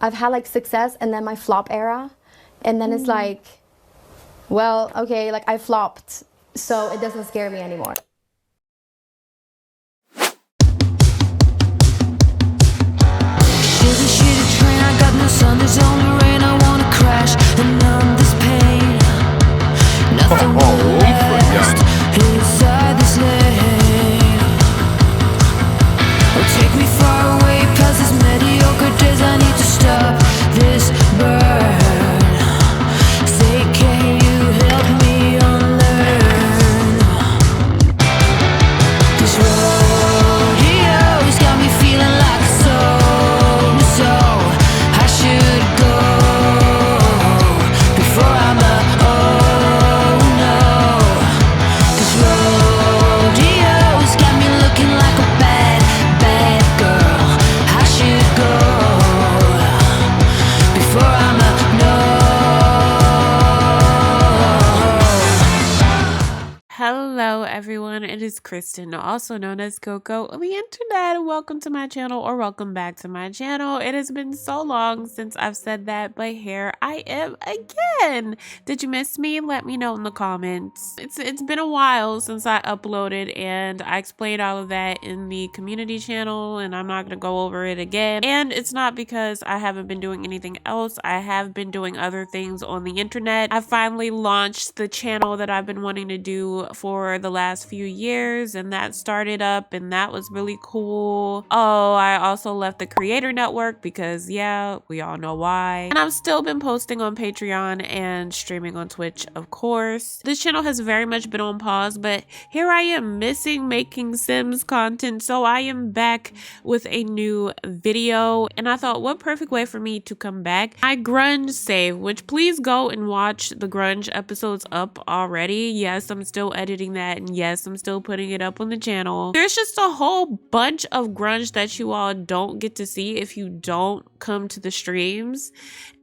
I've had like success and then my flop era, and then it's like, well, okay, like I flopped, so it doesn't scare me anymore. There's only rain, I wanna crash and numb this pain. Nothing will last inside this lane. Oh, take me far away past these mediocre days. I need to stop this burn. Say, can you help me unlearn? This rodeo's got me feeling like a so I should go before I'm a oh no. This rodeo's got me looking like a bad girl. I should go before I'm a no. Hello everyone, it is Kristen, also known as Coco on the internet. Welcome to my channel, or welcome back to my channel. It has been so long since I've said that, but here I am again. Did you miss me? Let me know in the comments. It's been a while since I uploaded, and I explained all of that in the community channel, and I'm not going to go over it again. And it's not because I haven't been doing anything else. I have been doing other things on the internet. I finally launched the channel that I've been wanting to do for the last few years, and that started up, and that was really cool. Oh, I also left the creator network because yeah, we all know why. And I've still been posting on Patreon and streaming on Twitch, of course. This channel has very much been on pause, but here I am missing making Sims content, so I am back with a new video, and I thought, what perfect way for me to come back. I grunge save, which please go and watch the grunge episodes up already. Yes, I'm still editing that, and yes, I'm still putting it up on the channel. There's just a whole bunch of grunge that you all don't get to see if you don't come to the streams,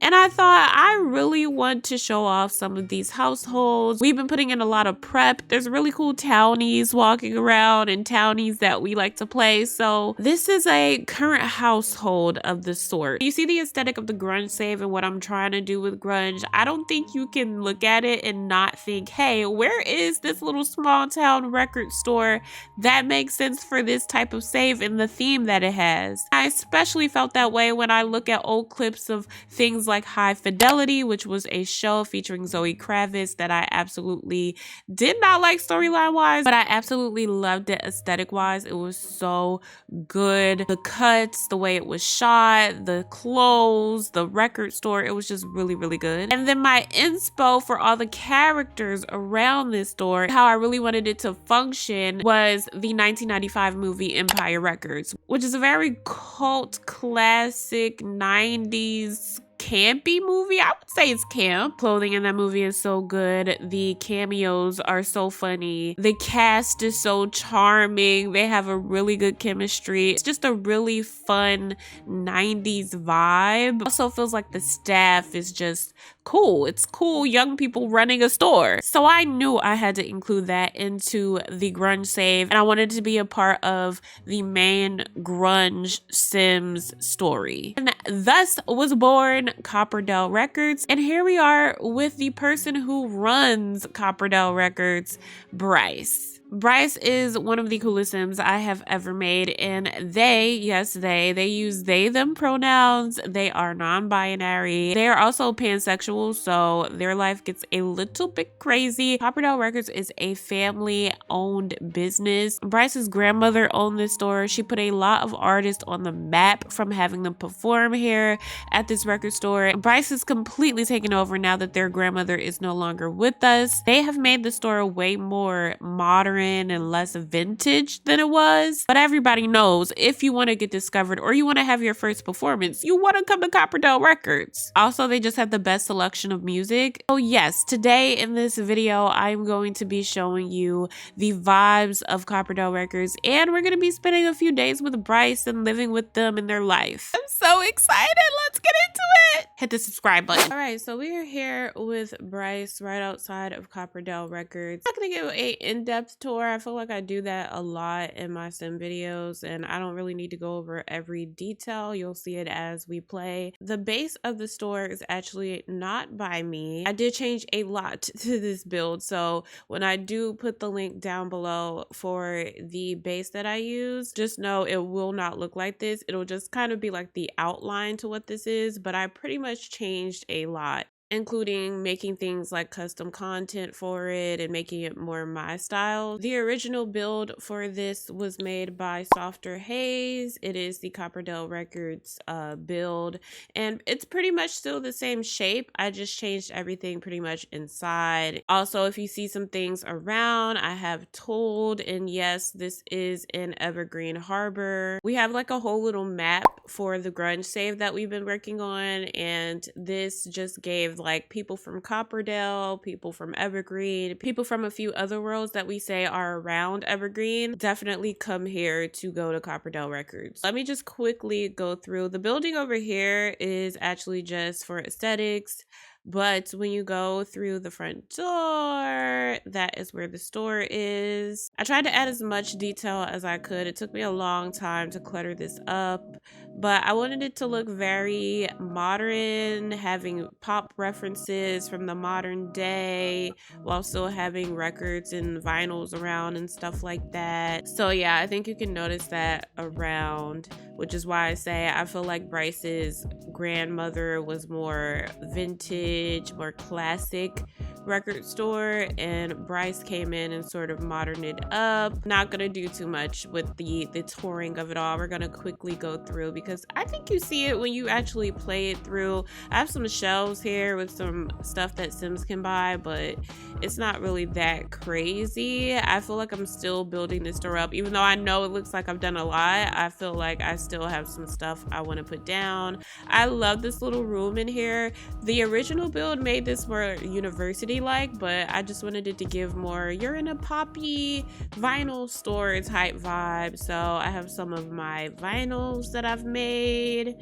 and I thought I really want to show off some of these households. We've been putting in a lot of prep. There's really cool townies walking around and townies that we like to play, so this is a current household of the sort. You see the aesthetic of the grunge save and what I'm trying to do with grunge. I don't think you can look at it and not think, hey, where is this little small town record store that makes sense for this type of save and the theme that it has? I especially felt that way when I look at old clips of things like High Fidelity, which was a show featuring Zoe Kravitz that I absolutely did not like storyline wise, but I absolutely loved it aesthetic wise. It was so good. The cuts, the way it was shot, the clothes, the record store, it was just really, really good. And then my inspo for all the characters around this store, how I really wanted it to function, was the 1995 movie Empire Records, which is a very cult classic 90s campy movie. I would say it's camp. Clothing in that movie is so good. The cameos are so funny. The cast is so charming. They have a really good chemistry. It's just a really fun 90s vibe. Also feels like the staff is just cool. It's cool young people running a store. So I knew I had to include that into the grunge save, and I wanted to be a part of the main grunge Sims story. And thus was born CopperDale Records, and here we are with the person who runs CopperDale Records, Bryce. Bryce is one of the coolest Sims I have ever made, and they use they, them pronouns. They are non-binary. They are also pansexual, so their life gets a little bit crazy. CopperDale Records is a family-owned business. Bryce's grandmother owned this store. She put a lot of artists on the map from having them perform here at this record store. Bryce is completely taken over now that their grandmother is no longer with us. They have made the store way more modern and less vintage than it was, but everybody knows if you want to get discovered or you want to have your first performance, you want to come to CopperDale Records. Also, they just have the best selection of music. So yes, today in this video I'm going to be showing you the vibes of CopperDale Records, and we're going to be spending a few days with Bryce and living with them in their life. I'm so excited. Let's get into it. Hit the subscribe button. All right, so we are here with Bryce right outside of CopperDale Records. I'm not going to give an in-depth tour tour. I feel like I do that a lot in my sim videos, and I don't really need to go over every detail. You'll see it as we play. The base of the store is actually not by me. I did change a lot to this build, so when I do put the link down below for the base that I use, just know it will not look like this. It'll just kind of be like the outline to what this is, but I pretty much changed a lot, including making things like custom content for it and making it more my style. The original build for this was made by Softer Haze. It is the CopperDale Records build, and it's pretty much still the same shape. I just changed everything pretty much inside. Also, if you see some things around, I have told, and yes, this is in Evergreen Harbor. We have like a whole little map for the grunge save that we've been working on, and this just gave like people from CopperDale, people from Evergreen, people from a few other worlds that we say are around Evergreen, definitely come here to go to CopperDale Records. Let me just quickly go through. The building over here is actually just for aesthetics, but when you go through the front door, that is where the store is. I tried to add as much detail as I could. It took me a long time to clutter this up, but I wanted it to look very modern, having pop references from the modern day while still having records and vinyls around and stuff like that. So yeah, I think you can notice that around, which is why I say I feel like Bryce's grandmother was more vintage, more classic record store, and Bryce came in and sort of moderned it up. Not gonna do too much with the touring of it all. We're gonna quickly go through because I think you see it when you actually play it through. I have some shelves here with some stuff that Sims can buy, but it's not really that crazy. I feel like I'm still building this store up. Even though I know it looks like I've done a lot, I feel like I still have some stuff I want to put down. I love this little room in here. The original build made this more university-like, but I just wanted it to give more you're in a poppy vinyl store type vibe. So I have some of my vinyls that I've made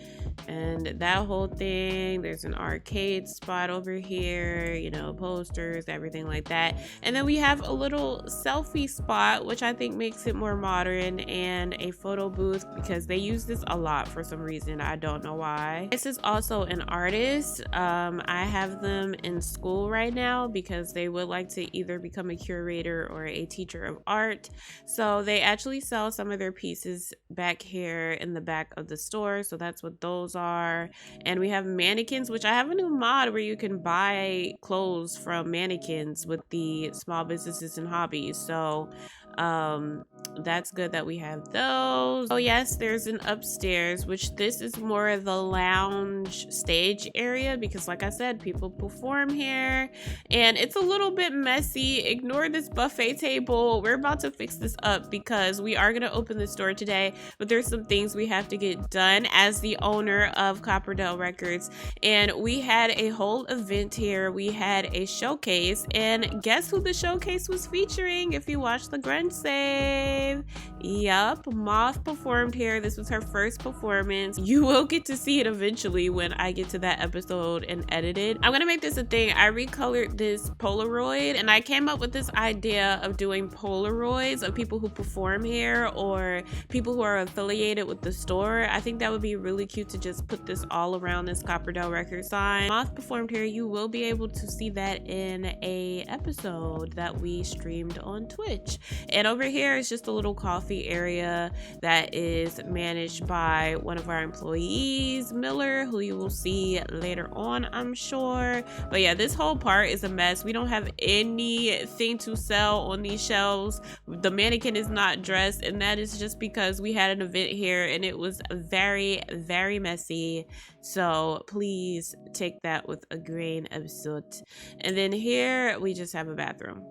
and that whole thing. There's an arcade spot over here, you know, posters, everything like that. And then we have a little selfie spot, which I think makes it more modern, and a photo booth because they use this a lot for some reason. I don't know why. This is also an artist. I have them in school right now because they would like to either become a curator or a teacher of art. So they actually sell some of their pieces back here in the back of the store. So that's what those are. And we have mannequins, which I have a new mod where you can buy clothes from mannequins with the small businesses and hobbies. So that's good that we have those. Oh yes, there's an upstairs, which this is more of the lounge stage area because like I said, people perform here and it's a little bit messy. Ignore this buffet table. We're about to fix this up because we are going to open the store today, but there's some things we have to get done as the owner of CopperDale Records. And we had a whole event here. We had a showcase, and guess who the showcase was featuring? If you watched the Grunge save, yup, Moth performed here. This was her first performance. You will get to see it eventually when I get to that episode and edit it. I'm gonna make this a thing. I recolored this Polaroid and I came up with this idea of doing Polaroids of people who perform here or people who are affiliated with the store. I think that would be really cute to just put this all around this CopperDale record sign. Moth performed here. You will be able to see that in a episode that we streamed on Twitch. And over here is just a little coffee area that is managed by one of our employees, Miller, who you will see later on, I'm sure. But yeah, this whole part is a mess. We don't have anything to sell on these shelves. The mannequin is not dressed, and that is just because we had an event here and it was very, very messy. So please take that with a grain of salt. And then here we just have a bathroom.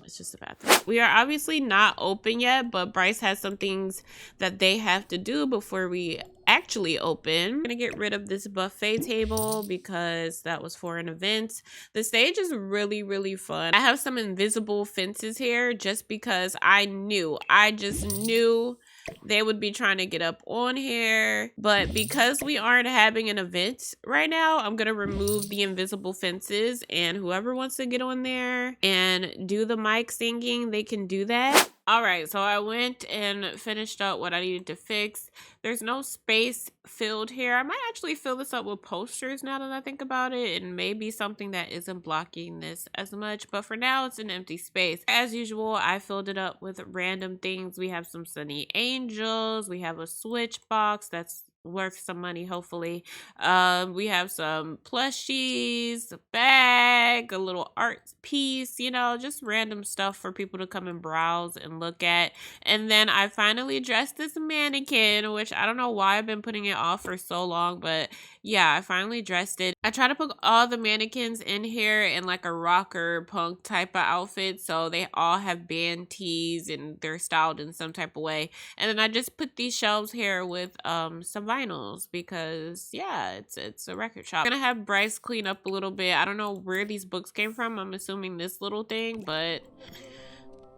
It's just a bathroom. We are obviously not open yet, but Bryce has some things that they have to do before we actually open. I'm gonna get rid of this buffet table because that was for an event. The stage is really, really fun. I have some invisible fences here just because I just knew they would be trying to get up on here. But because we aren't having an event right now, I'm gonna remove the invisible fences, and whoever wants to get on there and do the mic singing, they can do that. All right, so I went and finished up what I needed to fix. There's no space filled here. I might actually fill this up with posters now that I think about it, and maybe something that isn't blocking this as much. But for now, it's an empty space. As usual, I filled it up with random things. We have some sunny angels. We have a switch box that's worth some money, hopefully. We have some plushies, a bag, a little art piece, you know, just random stuff for people to come and browse and look at. And then I finally dressed this mannequin, which I don't know why I've been putting it off for so long, but yeah, I finally dressed it. I try to put all the mannequins in here in like a rocker punk type of outfit, so they all have band tees and they're styled in some type of way. And then I just put these shelves here with some vinyls because yeah, it's a record shop. I'm gonna have Bryce clean up a little bit. I don't know where these books came from. I'm assuming this little thing, but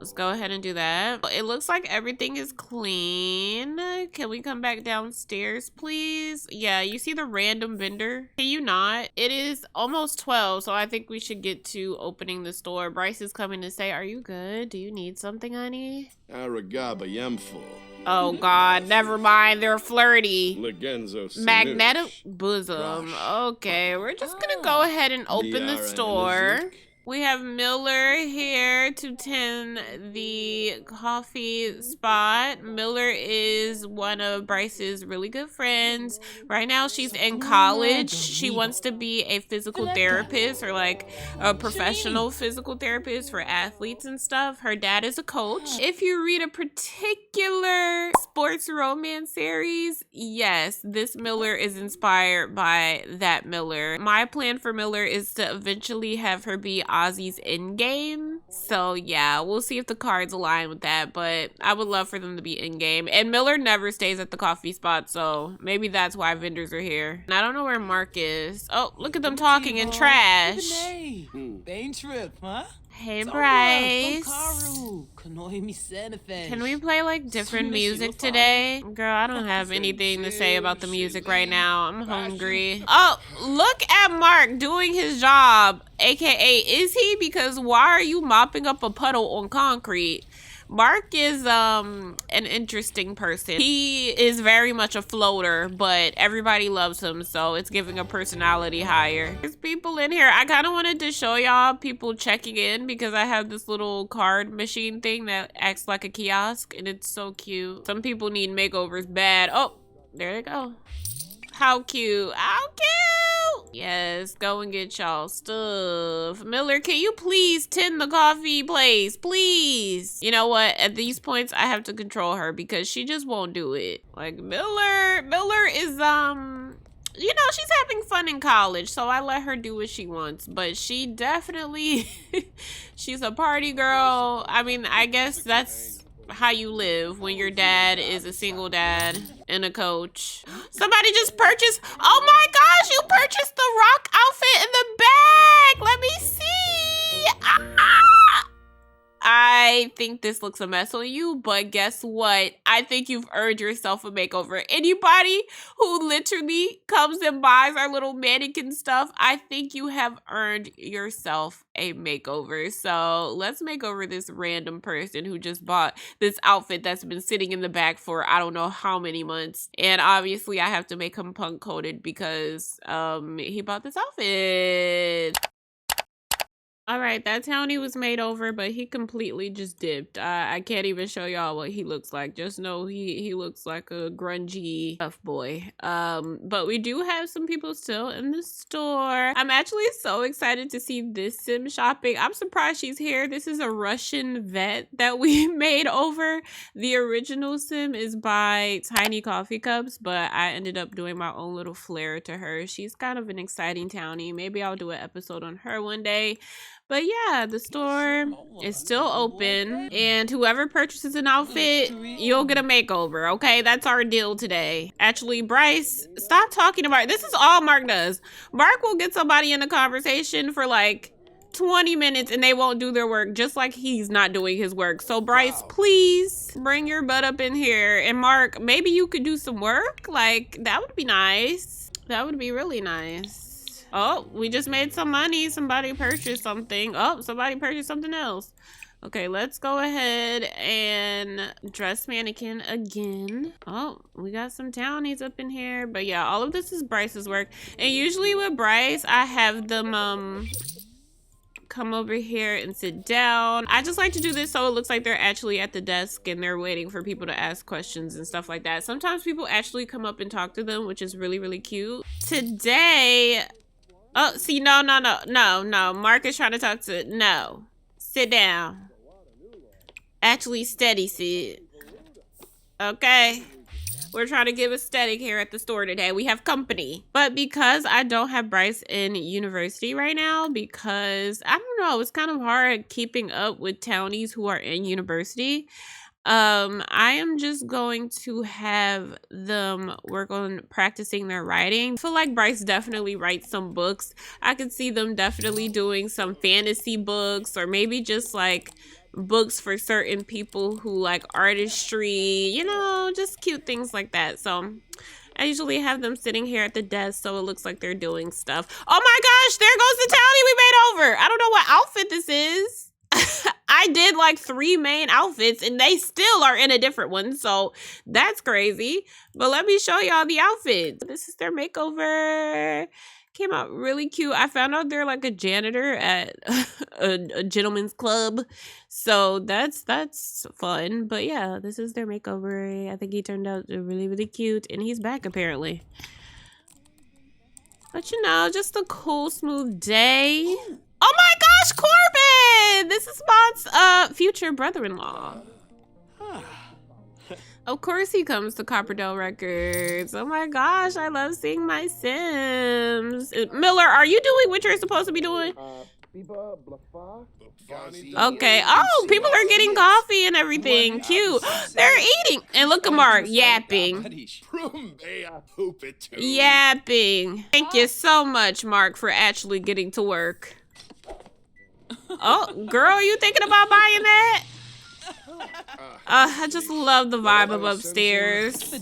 let's go ahead and do that. It looks like everything is clean. Can we come back downstairs, please? Yeah, you see the random vendor? Can you not? It is almost 12, so I think we should get to opening the store. Bryce is coming to say, are you good? Do you need something, honey? Aragaba Yemful. Oh God, never mind. They're flirty. Legenzo Magnetic bosom. Okay, we're just gonna go ahead and open the store. We have Miller here to tend the coffee spot. Miller is one of Bryce's really good friends. Right now, she's in college. She wants to be a physical therapist or like a professional physical therapist for athletes and stuff. Her dad is a coach. If you read a particular sports romance series, yes, this Miller is inspired by that Miller. My plan for Miller is to eventually have her be Ozzy's in-game. So yeah, we'll see if the cards align with that, but I would love for them to be in-game. And Miller never stays at the coffee spot, so maybe that's why vendors are here. And I don't know where Mark is. Oh, look at them talking in trash. Bane trip, huh? Hey, Bryce. Can Can we play like different music today? Girl, I don't have anything to say about the music right now. I'm hungry. Oh, look at Mark doing his job. AKA, is he? Because why are you mopping up a puddle on concrete? Mark is an interesting person. He is very much a floater, but everybody loves him, so it's giving a personality higher. There's people in here. I kind of wanted to show y'all people checking in because I have this little card machine thing that acts like a kiosk, and it's so cute. Some people need makeovers bad. Oh, there they go. How cute. How cute. Yes, go and get y'all stuff. Miller, can you please tend the coffee place? Please. You know what? At these points, I have to control her because she just won't do it. Like, Miller is, you know, she's having fun in college, so I let her do what she wants. But she definitely, she's a party girl. I mean, I guess that's how you live when your dad is a single dad and a coach. Somebody just purchased, oh my gosh, you purchased the rock outfit in the bag. Let me see. I think this looks a mess on you, but guess what? I think you've earned yourself a makeover. Anybody who literally comes and buys our little mannequin stuff, I think you have earned yourself a makeover. So let's make over this random person who just bought this outfit that's been sitting in the back for I don't know how many months. And obviously I have to make him punk coded because he bought this outfit. All right, that townie was made over, but he completely just dipped. I can't even show y'all what he looks like. Just know he looks like a grungy tough boy. But we do have some people still in the store. I'm actually so excited to see this sim shopping. I'm surprised she's here. This is a Russian vet that we made over. The original sim is by Tiny Coffee Cups, but I ended up doing my own little flair to her. She's kind of an exciting townie. Maybe I'll do an episode on her one day. But yeah, the store is still open, and whoever purchases an outfit, you'll get a makeover, okay? That's our deal today. Actually, Bryce, stop talking about it. This is all Mark does. Mark will get somebody in a conversation for like 20 minutes and they won't do their work, just like he's not doing his work. So Bryce, please bring your butt up in here. And Mark, maybe you could do some work. Like, that would be nice. That would be really nice. Oh, we just made some money. Somebody purchased something. Oh, somebody purchased something else. Okay, let's go ahead and dress mannequin again. Oh, we got some townies up in here. But yeah, all of this is Bryce's work. And usually with Bryce, I have them come over here and sit down. I just like to do this so it looks like they're actually at the desk and they're waiting for people to ask questions and stuff like that. Sometimes people actually come up and talk to them, which is really, really cute. Today, oh, see, no. Mark is trying to talk to, no. Sit down. Actually, steady sit. Okay. We're trying to give aesthetic here at the store today. We have company. But because I don't have Bryce in university right now, because, I don't know, it's kind of hard keeping up with townies who are in university. I am just going to have them work on practicing their writing. I feel like Bryce definitely writes some books. I could see them definitely doing some fantasy books, or maybe just like books for certain people who like artistry, you know, just cute things like that. So I usually have them sitting here at the desk so it looks like they're doing stuff. Oh my gosh, there goes the townie we made over. I don't know what outfit this is. I did like 3 main outfits and they still are in a different one, so that's crazy. But let me show y'all the outfits. This is their makeover. Came out really cute. I found out they're like a janitor at a gentleman's club, so that's fun. But yeah, this is their makeover. I think he turned out really, really cute, and he's back apparently. But you know, just a cool, smooth day. Oh my gosh, Corbin! This is Bob's future brother-in-law. Of course he comes to CopperDale Records. Oh my gosh, I love seeing my Sims. Miller, are you doing what you're supposed to be doing? Okay. Oh, people are getting coffee and everything. Cute. They're eating. And look at Mark yapping. Yapping. Thank you so much, Mark, for actually getting to work. Oh, girl, you thinking about buying that? I just love the vibe of upstairs.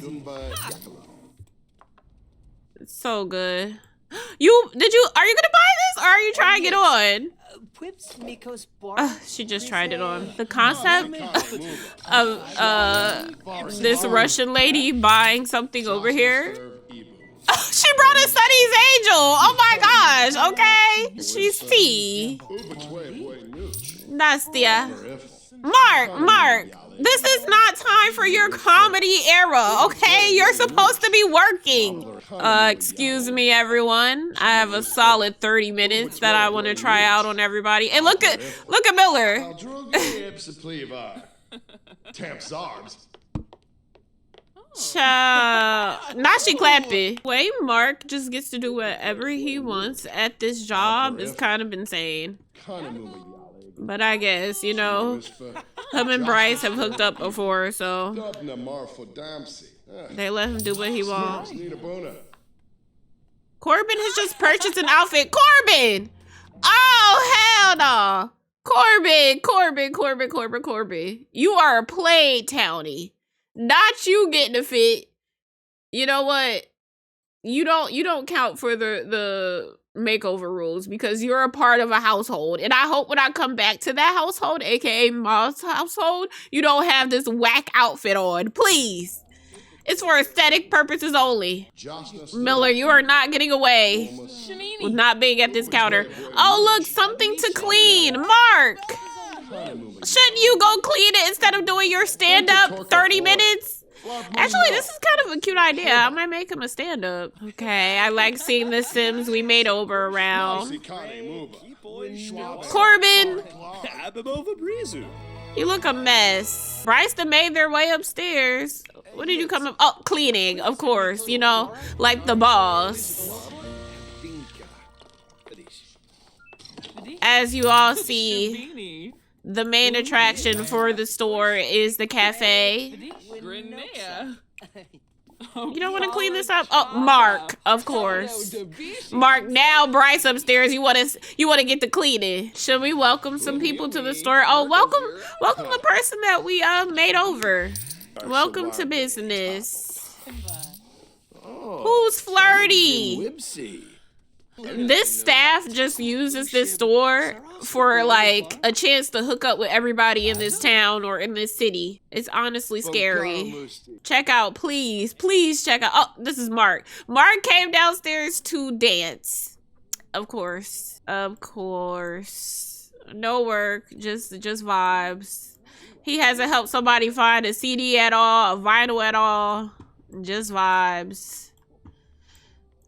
It's so good. Are you gonna buy this or are you trying it on? She just tried it on. The concept of this Russian lady buying something over here. She brought us Sunny's Angel. Oh my gosh, okay. She's T. Nastia. Mark, this is not time for your comedy era, okay? You're supposed to be working. Excuse me, everyone. I have a solid 30 minutes that I want to try out on everybody. And look at Miller. Now she clapping. Wait, Mark just gets to do whatever he wants at this job is kind of insane. But I guess, you know, him and Bryce have hooked up before, so they let him do what he wants. Corbin has just purchased an outfit. Corbin! Oh, hell no. Corbin. You are a plain townie. Not you getting a fit. You know what? You don't count for the makeover rules because you're a part of a household. And I hope when I come back to that household, aka Mom's household, you don't have this whack outfit on. Please. It's for aesthetic purposes only. Miller, you are not getting away with not being at this counter. Oh, look, something to clean. Mark! Shouldn't you go clean it instead of doing your stand-up 30 minutes? Actually, this is kind of a cute idea. I might make him a stand-up. Okay, I like seeing the Sims we made over around. Corbin! You look a mess. Bryce done made their way upstairs. What did you come up? Oh, cleaning, of course. You know, like the boss. As you all see, the main attraction for the store is the cafe. You don't want to clean this up? Oh, Mark, of course. Mark, now Bryce upstairs. You want to get the cleaning. Should we welcome some people to the store? Oh, welcome the person that we made over. Welcome to business. Who's flirty? Whipsy. This staff just uses this store for like a chance to hook up with everybody in this town or in this city. It's honestly scary. Check out, please check out. Oh, this is Mark. Mark came downstairs to dance. Of course. No work, just vibes. He hasn't helped somebody find a CD at all, a vinyl at all. Just vibes.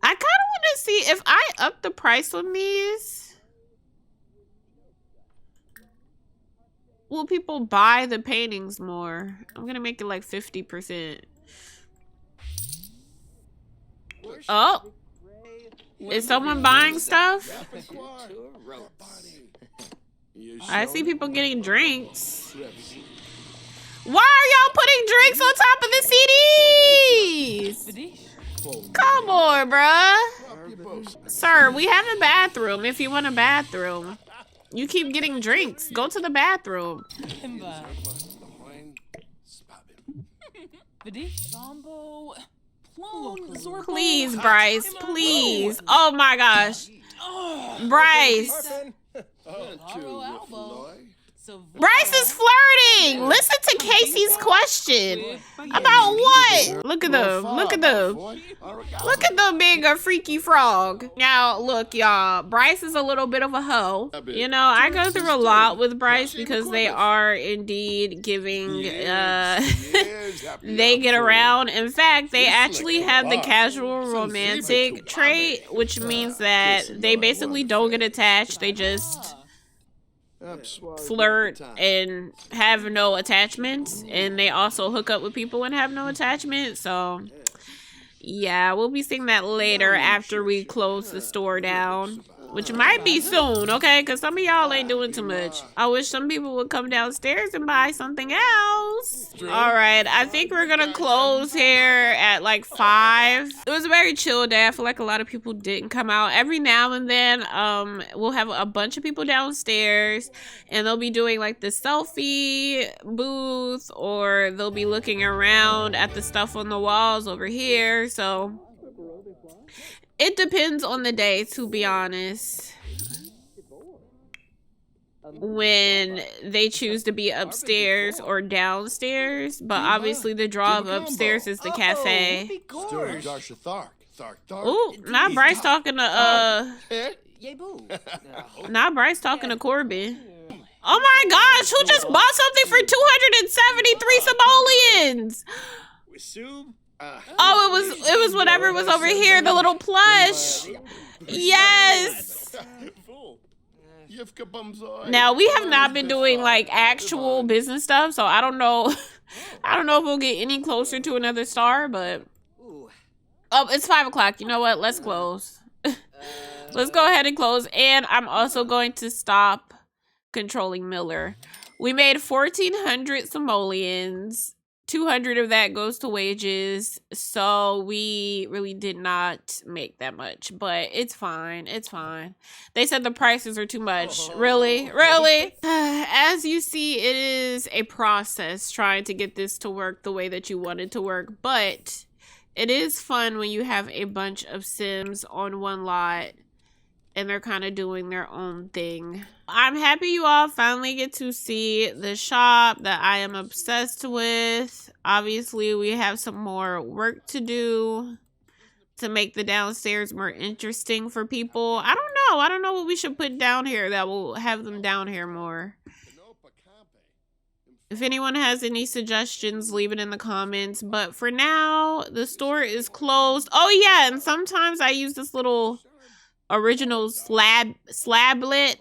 I kind of want to see if I up the price on these. Will people buy the paintings more? I'm going to make it like 50%. Oh. Is someone buying stuff? I see people getting drinks. Why are y'all putting drinks on top of the CDs? Come on, bruh. Sir, we have a bathroom if you want a bathroom. You keep getting drinks. Go to the bathroom. Please, Bryce, please. Oh my gosh. Bryce. Bryce is flirting. Listen to Casey's question. About what? Look at them. Look at them. Look at them being a freaky frog. Now, look, y'all. Bryce is a little bit of a hoe. You know, I go through a lot with Bryce because they are indeed giving, they get around. In fact, they actually have the casual romantic trait, which means that they basically don't get attached. They just flirt and have no attachments, and they also hook up with people and have no attachment. So yeah, we'll be seeing that later after we close the store down, which might be soon, okay? Because some of y'all ain't doing too much. I wish some people would come downstairs and buy something else. All right, I think we're gonna close here at like 5. It was a very chill day. I feel like a lot of people didn't come out. Every now and then, we'll have a bunch of people downstairs, and they'll be doing like the selfie booth, or they'll be looking around at the stuff on the walls over here. So it depends on the day, to be honest, when they choose to be upstairs or downstairs. But obviously the draw of upstairs is the cafe. Ooh, not Bryce talking to not Bryce talking to Corbin. Oh my gosh, who just bought something for 273 simoleons? Oh, it was whatever was over here, the little plush. Yes. Now, we have not been doing like actual business stuff, so I don't know. I don't know if we'll get any closer to another star, but oh, it's 5 o'clock. You know what? Let's close. Let's go ahead and close. And I'm also going to stop controlling Miller. We made 1,400 simoleons. 200 of that goes to wages, so we really did not make that much, but it's fine. It's fine. They said the prices are too much. Really? As you see, it is a process trying to get this to work the way that you want it to work, but it is fun when you have a bunch of Sims on one lot and they're kind of doing their own thing. I'm happy you all finally get to see the shop that I am obsessed with. Obviously, we have some more work to do to make the downstairs more interesting for people. I don't know what we should put down here that will have them down here more. If anyone has any suggestions, leave it in the comments. But for now, the store is closed. Oh yeah, and sometimes I use this little original slablet.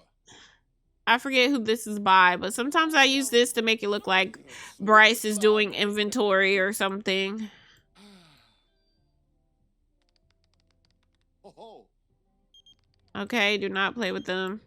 I forget who this is by, but sometimes I use this to make it look like Bryce is doing inventory or something. Okay, do not play with them.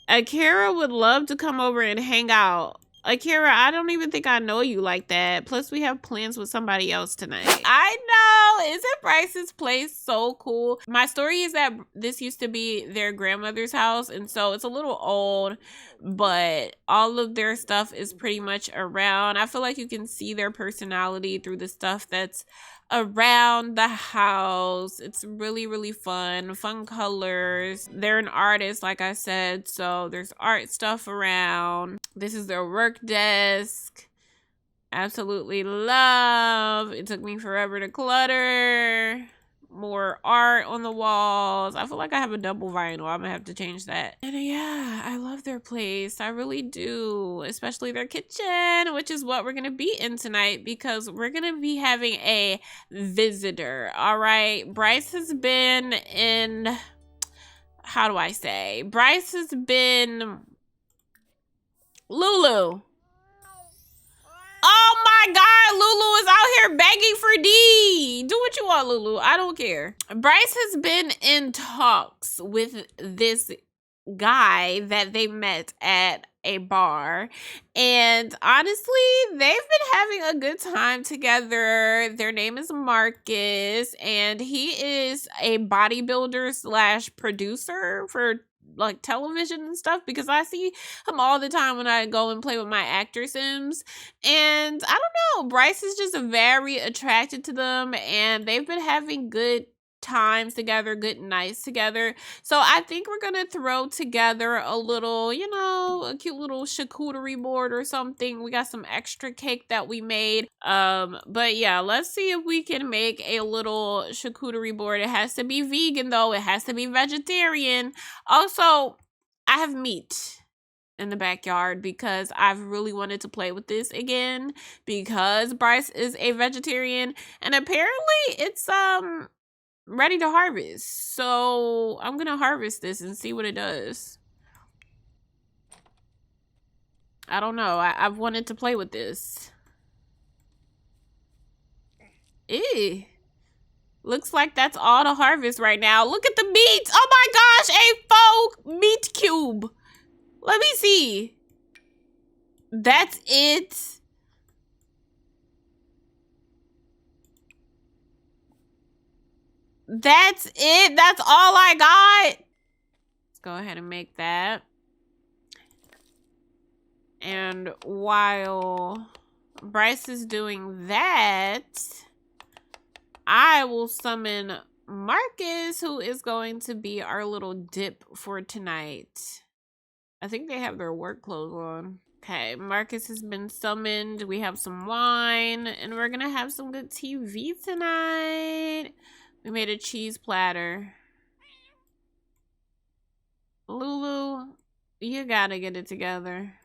Akira would love to come over and hang out. Akira, I don't even think I know you like that. Plus, we have plans with somebody else tonight. I know. Isn't Bryce's place so cool? My story is that this used to be their grandmother's house, and so it's a little old, but all of their stuff is pretty much around. I feel like you can see their personality through the stuff that's around the house. It's really, really fun colors. They're an artist, like I said, so there's art stuff around. This is their work desk. Absolutely love. It took me forever to clutter. More art on the walls. I feel like I have a double vinyl. I'm gonna have to change that. And yeah, I love their place. I really do. Especially their kitchen, which is what we're gonna be in tonight because we're gonna be having a visitor. All right. Bryce has been in, how do I say? Bryce has been Lulu. Oh my God, Lulu is out here begging for D. Do what you want, Lulu. I don't care. Bryce has been in talks with this guy that they met at a bar. And honestly, they've been having a good time together. Their name is Marcus, and he is a bodybuilder slash producer for like television and stuff because I see him all the time when I go and play with my actor sims. And I don't know, Bryce is just very attracted to them and they've been having good times together, good nights together. So I think we're gonna throw together a little, you know, a cute little charcuterie board or something. We got some extra cake that we made. But yeah, let's see if we can make a little charcuterie board. It has to be vegan though. It has to be vegetarian. Also, I have meat in the backyard because I've really wanted to play with this again because Bryce is a vegetarian and apparently it's ready to harvest. So I'm gonna harvest this and see what it does. I don't know. I've wanted to play with this. Ew. Looks like that's all the harvest right now. Look at the meat. Oh my gosh, a faux meat cube. Let me see. That's it. That's it. That's all I got. Let's go ahead and make that. And while Bryce is doing that, I will summon Marcus, who is going to be our little dip for tonight. I think they have their work clothes on. Okay, Marcus has been summoned. We have some wine, and we're gonna have some good TV tonight. We made a cheese platter. Lulu, you gotta get it together.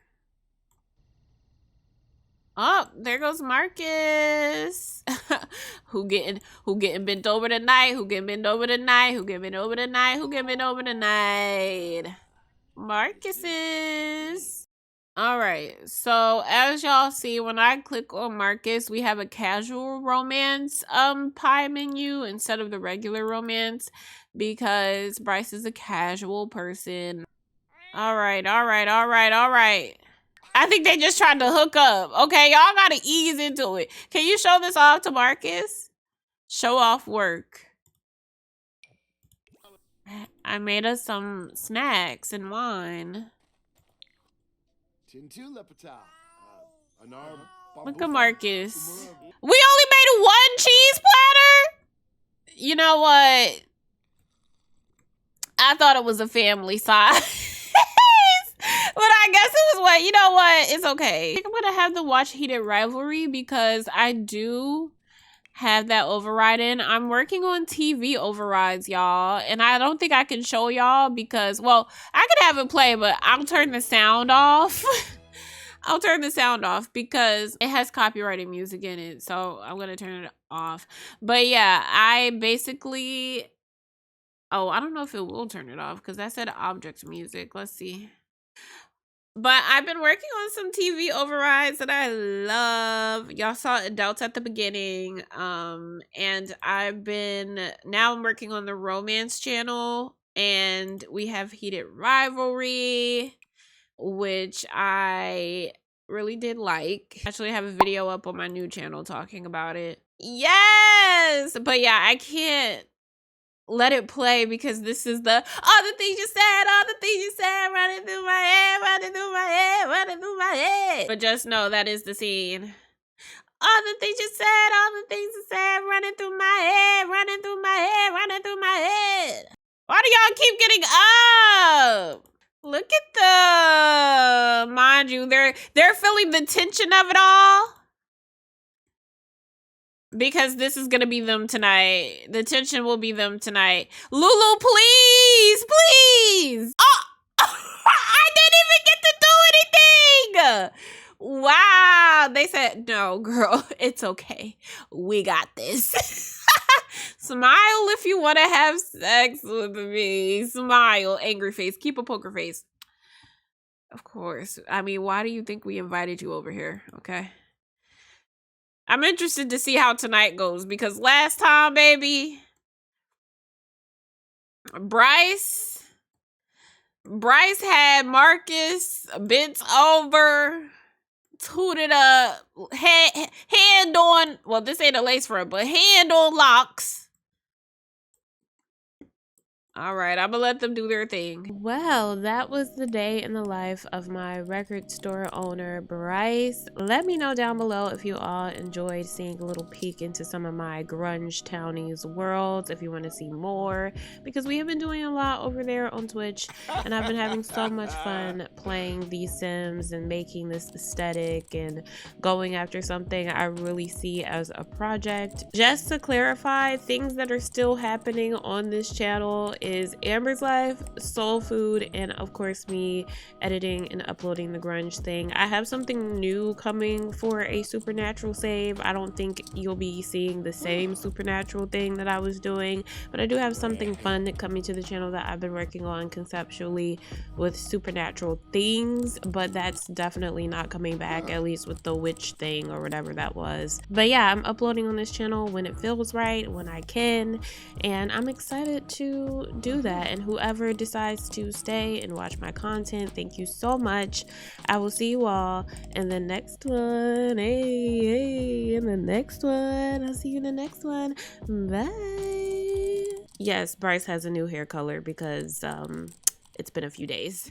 Oh, there goes Marcus. Who getting bent over tonight? Who getting bent over tonight? Who getting bent over tonight? Who getting bent over tonight? Marcus is. All right, so as y'all see, when I click on Marcus, we have a casual romance pie menu instead of the regular romance because Bryce is a casual person. All right. I think they just tried to hook up. Okay, y'all gotta ease into it. Can you show this off to Marcus? Show off work. I made us some snacks and wine. Look at Marcus. We only made one cheese platter? You know what? I thought it was a family size. But I guess it was what? You know what? It's okay. I think I'm going to have to watch Heated Rivalry because I do have that override in. I'm working on TV overrides, y'all. And I don't think I can show y'all because, well, I could have it play, but I'll turn the sound off. I'll turn the sound off because it has copyrighted music in it. So I'm going to turn it off. But yeah, I basically... Oh, I don't know if it will turn it off because that said object music. Let's see. But I've been working on some TV overrides that I love. Y'all saw adults at the beginning. And now I'm working on the romance channel. And we have Heated Rivalry, which I really did like. Actually, I have a video up on my new channel talking about it. Yes! But yeah, I can't let it play because this is the all the things you said running through my head, running through my head, running through my head. But just know that is the scene. All the things you said, all the things you said, running through my head, running through my head, running through my head. Why do y'all keep getting up? Look at the, mind you, they're feeling the tension of it all. Because this is gonna be them tonight. The tension will be them tonight. Lulu, please, please. Oh, I didn't even get to do anything. Wow. They said, no, girl, it's okay. We got this. Smile if you want to have sex with me. Smile. Angry face. Keep a poker face. Of course. I mean, why do you think we invited you over here? Okay. I'm interested to see how tonight goes because last time, baby, Bryce had Marcus bent over, tooted up, hand on, well, this ain't a lace front, but hand on locks. All right, I'm gonna let them do their thing. Well, that was the day in the life of my record store owner, Bryce. Let me know down below if you all enjoyed seeing a little peek into some of my grunge townies worlds, if you want to see more, because we have been doing a lot over there on Twitch, and I've been having so much fun playing these Sims and making this aesthetic and going after something I really see as a project. Just to clarify, things that are still happening on this channel is Amber's life, soul food, and of course me editing and uploading the grunge thing. I have something new coming for a supernatural save. I don't think you'll be seeing the same supernatural thing that I was doing, but I do have something fun coming to the channel that I've been working on conceptually with supernatural things, but that's definitely not coming back, at least with the witch thing or whatever that was. But yeah, I'm uploading on this channel when it feels right, when I can, and I'm excited to do that. And whoever decides to stay and watch my content, thank you so much. I will see you all in the next one. Hey, in the next one. I'll see you in the next one. Bye. Yes, Bryce has a new hair color because it's been a few days.